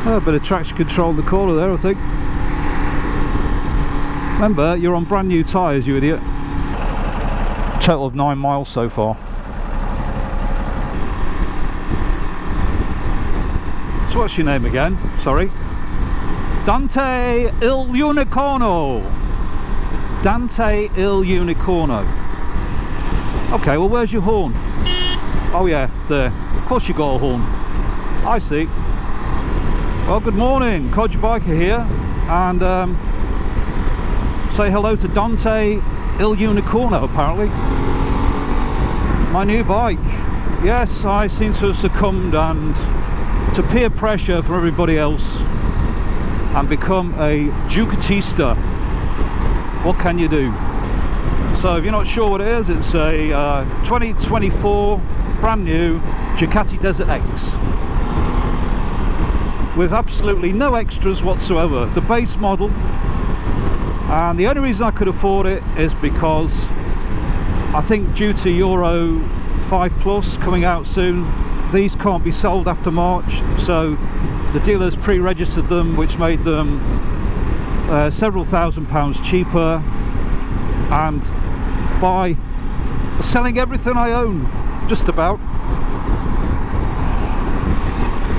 A bit of traction control in the corner there, I think. Remember, you're on brand new tyres, you idiot. Total of 9 miles so far. So what's your name again? Sorry. Dante il Unicorno. Dante il Unicorno. Okay, well, where's your horn? Oh yeah, there. Of course you got a horn. I see. Well, good morning. Codge Biker here, and say hello to Dante il Unicorno, apparently. My new bike. Yes, I seem to have succumbed to peer pressure from everybody else and become a ducatista. What can you do? So if you're not sure what it is, it's a 2024 brand new Ducati DesertX with absolutely no extras whatsoever. The base model, and the only reason I could afford it is because I think due to Euro 5 Plus coming out soon, these can't be sold after March, so the dealers pre-registered them, which made them several £1000s cheaper, and by selling everything I own, just about,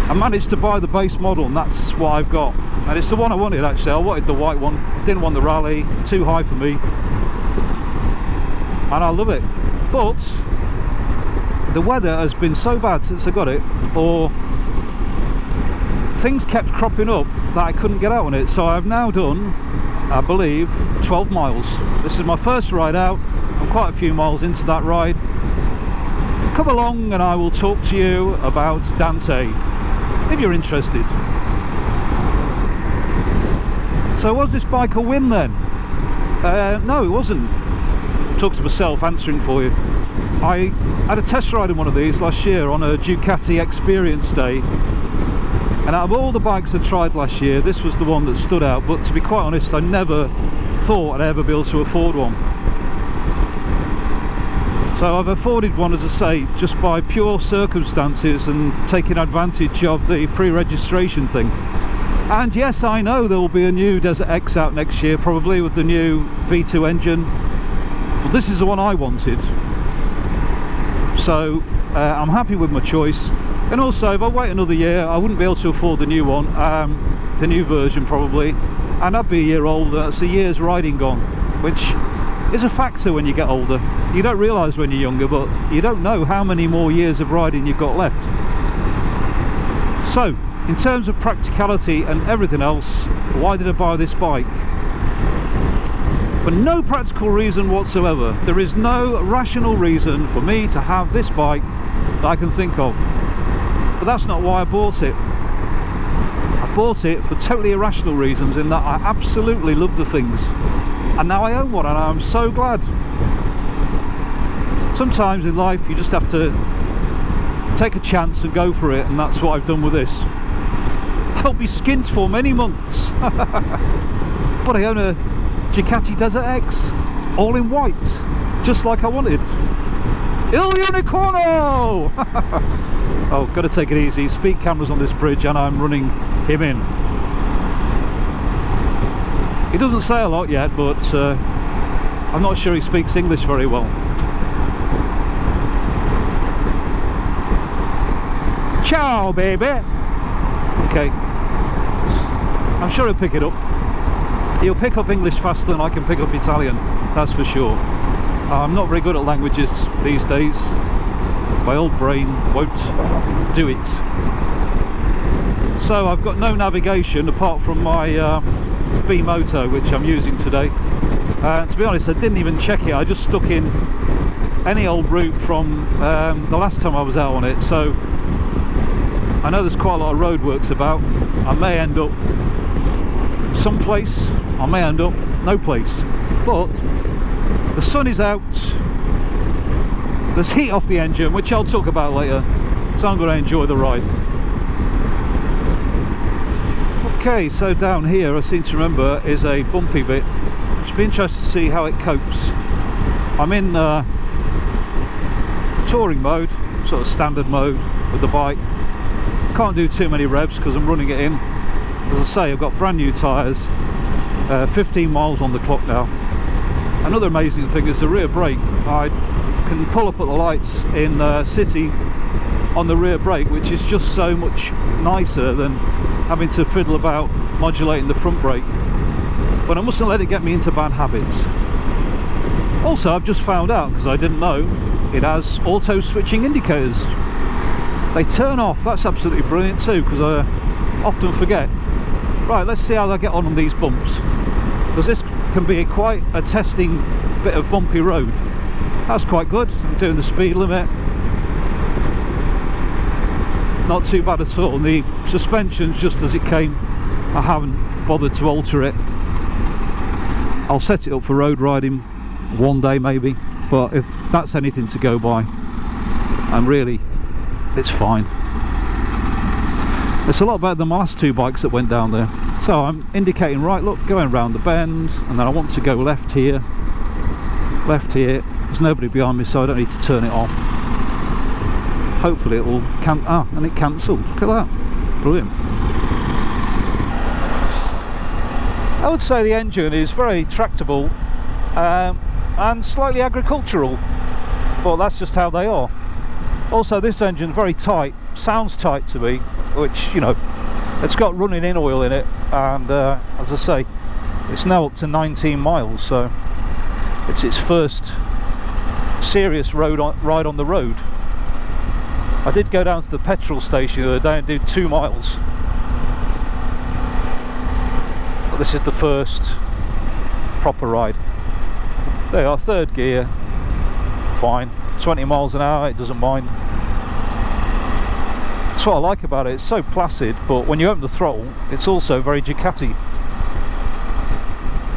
I managed to buy the base model, and that's what I've got, and it's the one I wanted. Actually, I wanted the white one, didn't want the rally, too high for me, and I love it. But the weather has been so bad since I got it, or things kept cropping up that I couldn't get out on it. So I've now done, I believe, 12 miles. This is my first ride out. I'm quite a few miles into that ride. Come along and I will talk to you about Dante, if you're interested. So was this bike a win then? No, it wasn't. Talk to myself, answering for you. I had a test ride in one of these last year on a Ducati Experience Day, and out of all the bikes I tried last year, this was the one that stood out. But to be quite honest, I never thought I'd ever be able to afford one. So I've afforded one, as I say, just by pure circumstances and taking advantage of the pre-registration thing. And yes, I know there will be a new DesertX out next year, probably with the new V2 engine. But this is the one I wanted. So I'm happy with my choice. And also, if I wait another year, I wouldn't be able to afford the new one, the new version probably, and I'd be a year older. That's a year's riding gone, which is a factor when you get older. You don't realise when you're younger, but you don't know how many more years of riding you've got left. So, in terms of practicality and everything else, why did I buy this bike? For no practical reason whatsoever. There is no rational reason for me to have this bike that I can think of. But that's not why I bought it. I bought it for totally irrational reasons, in that I absolutely love the things. And now I own one, and I'm so glad. Sometimes in life you just have to take a chance and go for it, and that's what I've done with this. I'll be skint for many months. But I own a Ducati DesertX, all in white, just like I wanted. Il Unicorno! Oh, gotta take it easy. Speed cameras on this bridge, and I'm running him in. He doesn't say a lot yet, but I'm not sure he speaks English very well. Ciao, baby! Okay. I'm sure he'll pick it up. He'll pick up English faster than I can pick up Italian, that's for sure. I'm not very good at languages these days. My old brain won't do it. So I've got no navigation apart from my B-Moto, which I'm using today. To be honest, I didn't even check it. I just stuck in any old route from the last time I was out on it. So I know there's quite a lot of roadworks about. I may end up someplace, I may end up no place. But the sun is out, there's heat off the engine, which I'll talk about later, so I'm going to enjoy the ride. Okay, so down here, I seem to remember, is a bumpy bit. It'll be interesting to see how it copes. I'm in touring mode, sort of standard mode with the bike. Can't do too many revs because I'm running it in. As I say, I've got brand new tyres, 15 miles on the clock now. Another amazing thing is the rear brake. I can pull up at the lights in city on the rear brake, which is just so much nicer than having to fiddle about modulating the front brake. But I mustn't let it get me into bad habits. Also, I've just found out, because I didn't know, it has auto switching indicators. They turn off. That's absolutely brilliant too, because I often forget. Right, let's see how they get on these bumps, because this can be quite a testing bit of bumpy road. That's quite good. I'm doing the speed limit. Not too bad at all. The suspension's just as it came. I haven't bothered to alter it. I'll set it up for road riding one day maybe, but if that's anything to go by, and really it's fine. It's a lot better than my last two bikes that went down there. So I'm indicating, right, look, going around the bend, and then I want to go left here. There's nobody behind me, so I don't need to turn it off. Hopefully it will and it cancelled. Look at that, brilliant. I would say the engine is very tractable and slightly agricultural, but that's just how they are. Also, this engine's very tight, sounds tight to me, which, you know, it's got running in oil in it, and as I say, it's now up to 19 miles, so it's its first serious ride on the road. I did go down to the petrol station the other day and did 2 miles. But this is the first proper ride. There you are, third gear, fine. 20 miles an hour, it doesn't mind. That's what I like about it, it's so placid, but when you open the throttle, it's also very Ducati.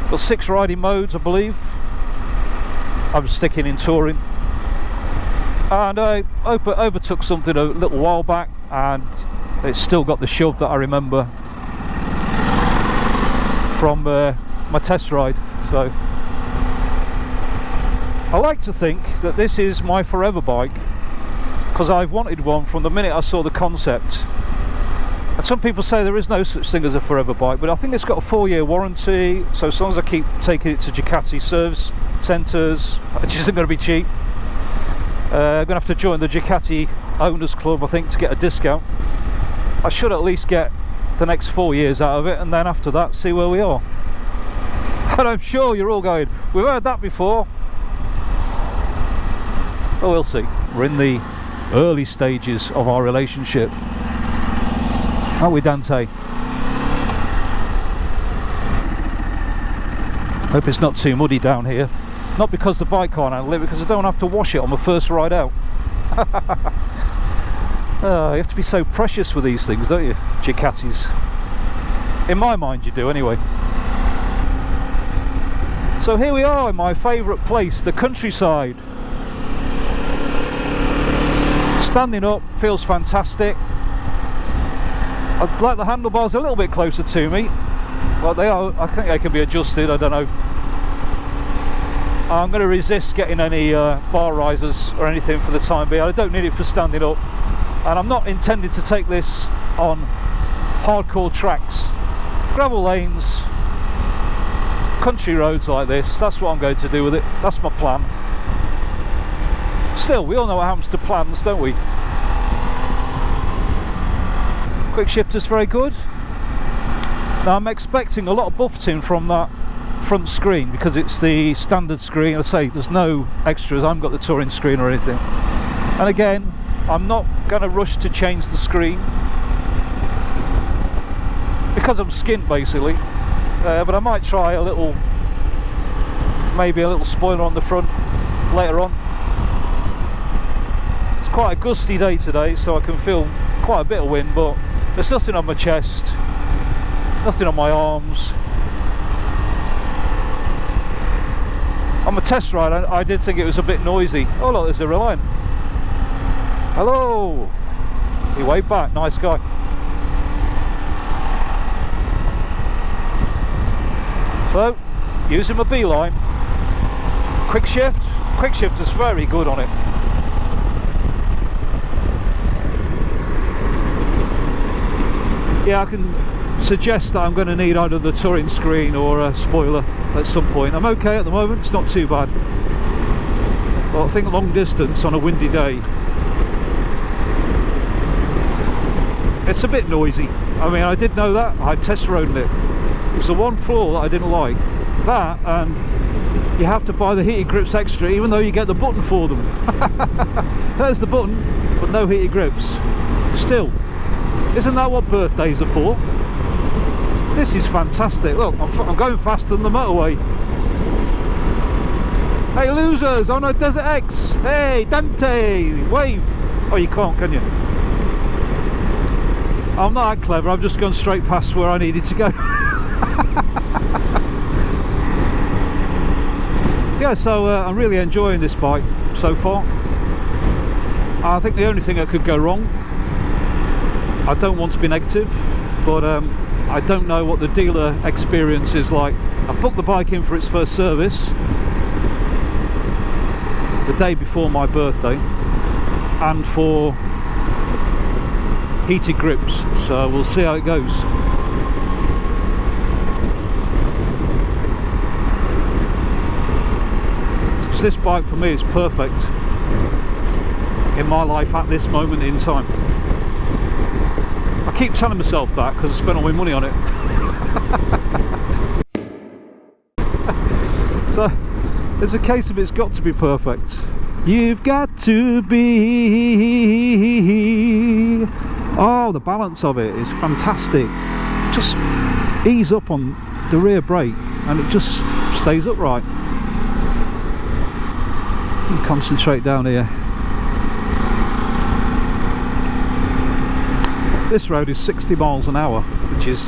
Got 6 riding modes, I believe. I'm sticking in touring. And I overtook something a little while back, and it's still got the shove that I remember from my test ride. So I like to think that this is my forever bike, because I've wanted one from the minute I saw the concept. And some people say there is no such thing as a forever bike, but I think it's got a 4-year warranty, so as long as I keep taking it to Ducati service centres, which isn't going to be cheap. I'm going to have to join the Ducati Owners Club, I think, to get a discount. I should at least get the next 4 years out of it, and then after that see where we are. And I'm sure you're all going, we've heard that before. Oh, we'll see. We're in the early stages of our relationship, aren't we, Dante? Hope it's not too muddy down here. Not because the bike can't handle it, because I don't have to wash it on my first ride out. You have to be so precious with these things, don't you, Ducatis? In my mind you do, anyway. So here we are in my favourite place, the countryside. Standing up feels fantastic. I'd like the handlebars a little bit closer to me, but they are, I think they can be adjusted, I don't know. I'm going to resist getting any bar risers or anything for the time being. I don't need it for standing up, and I'm not intending to take this on hardcore tracks. Gravel lanes, country roads like this, that's what I'm going to do with it. That's my plan. Still, we all know what happens to plans, don't we? Quick shifter's very good. Now I'm expecting a lot of buffeting from that front screen, because it's the standard screen. I say there's no extras, I haven't got the touring screen or anything. And again, I'm not going to rush to change the screen because I'm skint basically, but I might try a little, maybe a little spoiler on the front later on. It's quite a gusty day today, so I can feel quite a bit of wind, but there's nothing on my chest, nothing on my arms. On my test ride, I did think it was a bit noisy. Oh look, there's a Reliant. Hello! He waved back, nice guy. So, using my beeline. Quick shift is very good on it. yeah, I can suggest that I'm going to need either the touring screen or a spoiler at some point. I'm okay at the moment, it's not too bad. But I think long distance on a windy day, it's a bit noisy. I mean, I did know that. I test roaded it. It was the one flaw that I didn't like. That, and you have to buy the heated grips extra, even though you get the button for them. There's the button, but no heated grips. Still, isn't that what birthdays are for? This is fantastic. Look, I'm going faster than the motorway. Hey losers, on a DesertX. Hey Dante, wave. Oh, you can't, can you? I'm not that clever, I've just gone straight past where I needed to go. Yeah, so I'm really enjoying this bike so far. I think the only thing that could go wrong, I don't want to be negative, but I don't know what the dealer experience is like. I booked the bike in for its first service the day before my birthday, and for heated grips, so we'll see how it goes. Because this bike for me is perfect in my life at this moment in time. I keep telling myself that because I spent all my money on it. So there's a case of it's got to be perfect. You've got to be. Oh, the balance of it is fantastic. Just ease up on the rear brake and it just stays upright. Concentrate down here. This road is 60 miles an hour, which is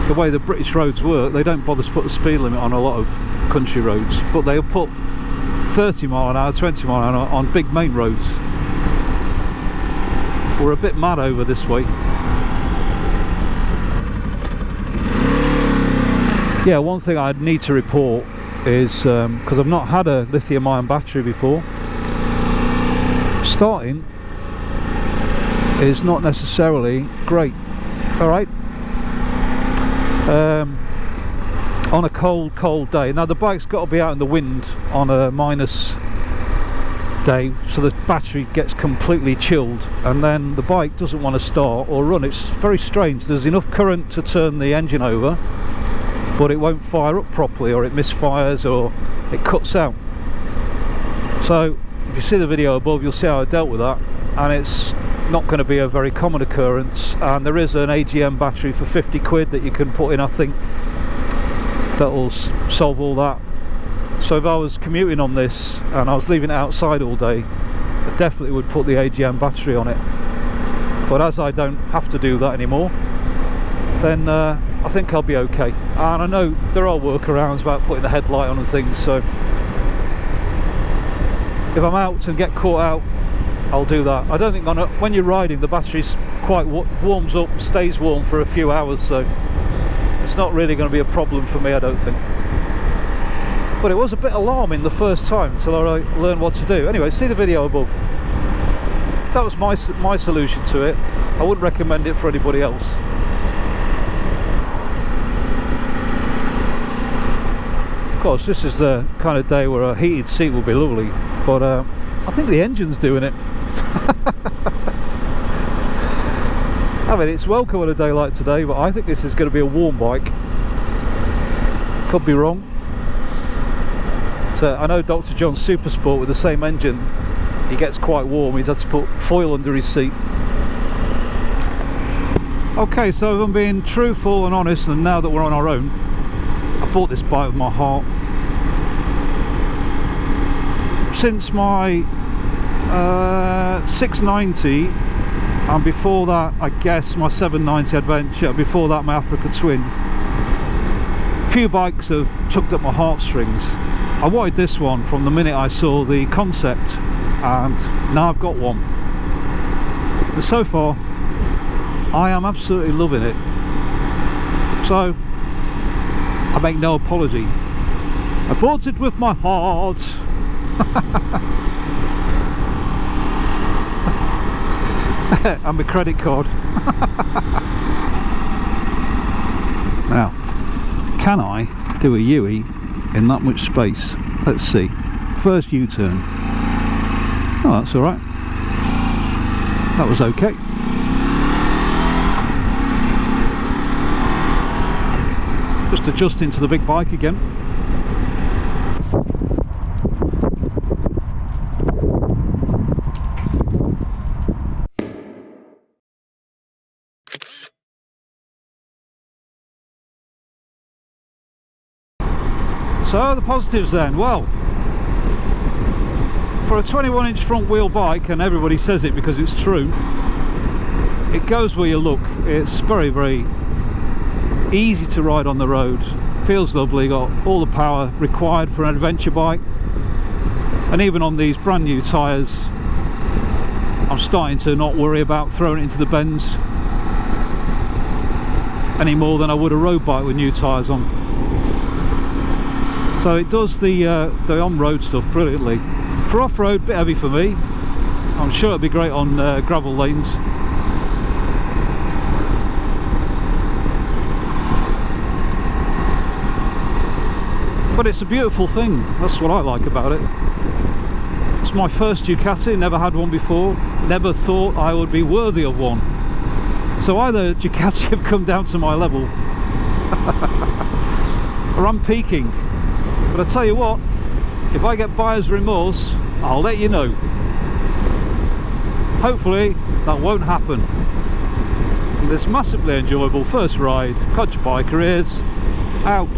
the way the British roads work. They don't bother to put the speed limit on a lot of country roads, but they'll put 30 mile an hour, 20 mile an hour on big main roads. We're a bit mad over this way. Yeah, one thing I'd need to report is, because I've not had a lithium ion battery before, starting is not necessarily great. Alright, on a cold day. Now the bike's got to be out in the wind on a minus day, so the battery gets completely chilled, and then the bike doesn't want to start or run. It's very strange. There's enough current to turn the engine over, but it won't fire up properly, or it misfires, or it cuts out. So if you see the video above, you'll see how I dealt with that, and it's not going to be a very common occurrence. And there is an AGM battery for 50 quid that you can put in, I think, that will solve all that. So if I was commuting on this and I was leaving it outside all day, I definitely would put the AGM battery on it. But as I don't have to do that anymore, then I think I'll be okay. And I know there are workarounds about putting the headlight on and things, so if I'm out and get caught out, I'll do that. I don't think when you're riding, the battery's quite warms up, stays warm for a few hours, so it's not really going to be a problem for me, I don't think. But it was a bit alarming the first time until I learned what to do. Anyway, see the video above. That was my solution to it. I wouldn't recommend it for anybody else. Of course, this is the kind of day where a heated seat will be lovely, but I think the engine's doing it. I mean, it's welcome on a day like today, but I think this is going to be a warm bike. Could be wrong. So I know Dr. John's Super Sport with the same engine, he gets quite warm. He's had to put foil under his seat. Okay, so if I'm being truthful and honest, and now that we're on our own, I bought this bike with my heart. Since my 690, and before that, I guess, my 790 Adventure, before that my Africa Twin, a few bikes have tugged at my heartstrings. I wanted this one from the minute I saw the concept, and now I've got one. But so far, I am absolutely loving it. So, I make no apology. I bought it with my heart. And my credit card. Now, can I do a U-E in that much space? Let's see. First U-turn. Oh, that's alright. That was okay. Just adjusting to the big bike again. So the positives then, well, for a 21-inch front wheel bike, and everybody says it because it's true, it goes where you look. It's very, very easy to ride on the road, feels lovely, got all the power required for an adventure bike, and even on these brand new tyres I'm starting to not worry about throwing it into the bends any more than I would a road bike with new tyres on. So it does the on-road stuff brilliantly. For off-road, a bit heavy for me. I'm sure it'll be great on gravel lanes. But it's a beautiful thing, that's what I like about it. It's my first Ducati, never had one before, never thought I would be worthy of one. So either Ducati have come down to my level, or I'm peaking. But I tell you what, if I get buyer's remorse, I'll let you know. Hopefully that won't happen. This massively enjoyable first ride, Codge Biker is out.